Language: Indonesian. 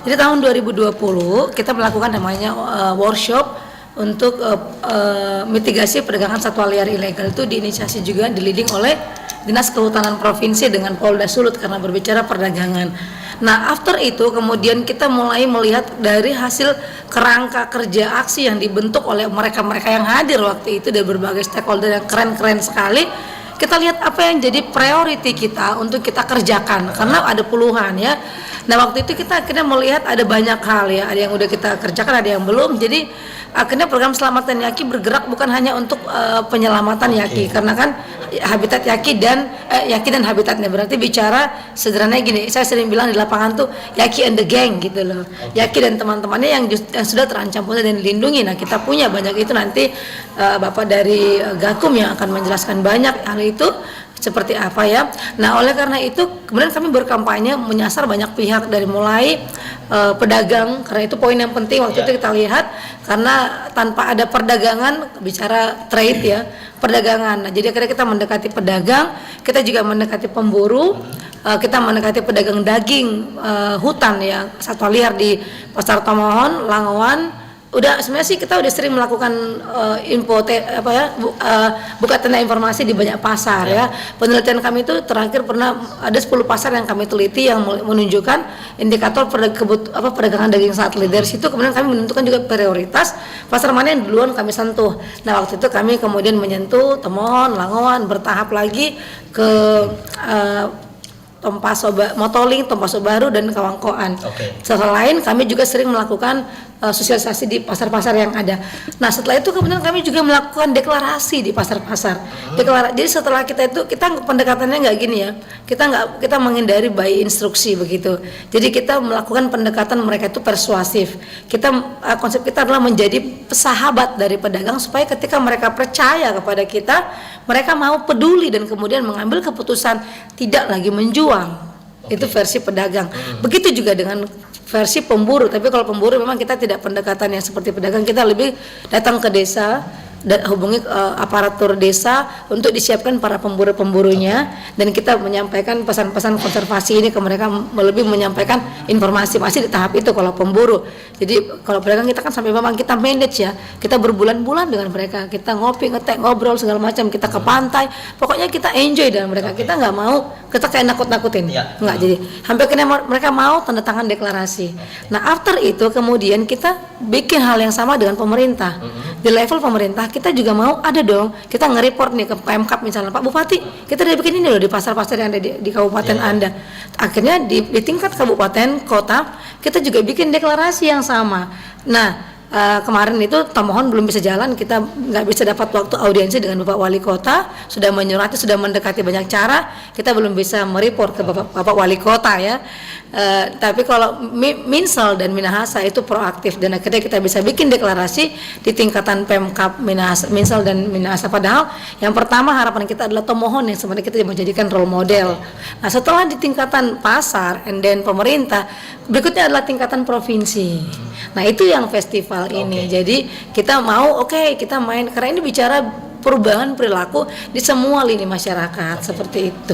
Jadi tahun 2020 kita melakukan namanya workshop untuk mitigasi perdagangan satwa liar ilegal. Itu diinisiasi juga di-leading oleh Dinas Kehutanan Provinsi dengan Polda Sulut karena berbicara perdagangan. Nah, after itu kemudian kita mulai melihat dari hasil kerangka kerja aksi yang dibentuk oleh mereka-mereka yang hadir waktu itu dari berbagai stakeholder yang keren-keren sekali. Kita lihat apa yang jadi priority kita untuk kita kerjakan karena ada puluhan ya. Nah, waktu itu kita akhirnya melihat ada banyak hal ya, ada yang udah kita kerjakan, ada yang belum. Jadi akhirnya program Selamatan Yaki bergerak bukan hanya untuk penyelamatan Yaki, karena kan habitat Yaki dan habitatnya, berarti bicara sederhananya gini, saya sering bilang di lapangan tuh Yaki and the gang gitu loh. Yaki dan teman-temannya yang sudah terancam punah dan dilindungi. Nah, kita punya banyak itu, nanti Bapak dari Gakum yang akan menjelaskan banyak hal itu seperti apa ya. Nah, oleh karena itu kemudian kami berkampanye menyasar banyak pihak dari mulai pedagang, karena itu poin yang penting waktu itu kita lihat, karena tanpa ada perdagangan, bicara trade ya, perdagangan. Nah, jadi akhirnya kita mendekati pedagang, kita juga mendekati pemburu, kita mendekati pedagang daging hutan ya, satwa liar di Pasar Tomohon, Langowan. Udah sebenarnya sih kita udah sering melakukan buka tenda informasi di banyak pasar ya. Penelitian kami itu terakhir pernah ada 10 pasar yang kami teliti yang menunjukkan indikator perdagangan daging satwa. Dari situ kemudian kami menentukan juga prioritas pasar mana yang duluan kami sentuh. Nah, waktu itu kami kemudian menyentuh Tomohon, Langowan, bertahap lagi ke Motoling, Tompaso Baru dan Kawangkoan. Selain kami juga sering melakukan sosialisasi di pasar-pasar yang ada. Nah, setelah itu kemudian kami juga melakukan deklarasi di pasar-pasar. Jadi setelah kita pendekatannya nggak gini ya. Kita menghindari by instruksi begitu. Jadi kita melakukan pendekatan mereka itu persuasif. Konsep kita adalah menjadi sahabat dari pedagang supaya ketika mereka percaya kepada kita, mereka mau peduli dan kemudian mengambil keputusan tidak lagi menjual. Itu versi pedagang. Begitu juga dengan versi pemburu. Tapi kalau pemburu memang kita tidak pendekatan yang seperti pedagang. Kita lebih datang ke desa dan hubungi aparatur desa untuk disiapkan para pemburu-pemburunya, dan kita menyampaikan pesan-pesan konservasi ini ke mereka, lebih menyampaikan informasi. Masih di tahap itu kalau pemburu. Jadi kalau pedagang kita kan sampai memang kita manage ya, kita berbulan-bulan dengan mereka, kita ngopi, ngetek, ngobrol segala macam, kita ke pantai, pokoknya kita enjoy dengan mereka. Kita nggak mau kita kayak nakut-nakutin, nggak. Jadi hampir kena mereka mau tanda tangan deklarasi. Nah, after itu kemudian kita bikin hal yang sama dengan pemerintah. Di level pemerintah kita juga mau ada dong, kita nge-report nih ke Pemkab misalnya, Pak Bupati, kita udah bikin ini loh di pasar-pasar yang ada di kabupaten Anda. Akhirnya di tingkat kabupaten, kota, kita juga bikin deklarasi yang sama. Nah, kemarin itu Tomohon belum bisa jalan, kita nggak bisa dapat waktu audiensi dengan Bapak Wali Kota, sudah menyurati, sudah mendekati banyak cara, kita belum bisa mereport ke Bapak Wali Kota ya. Tapi kalau Minsel dan Minahasa itu proaktif, dan akhirnya kita bisa bikin deklarasi di tingkatan Pemkab Minsel dan Minahasa. Padahal yang pertama harapan kita adalah Tomohon yang sebenarnya kita menjadikan role model. Nah, setelah di tingkatan pasar and then pemerintah, berikutnya adalah tingkatan provinsi. Nah, itu yang festival ini. Jadi kita mau kita main, karena ini bicara perubahan perilaku di semua lini masyarakat seperti itu.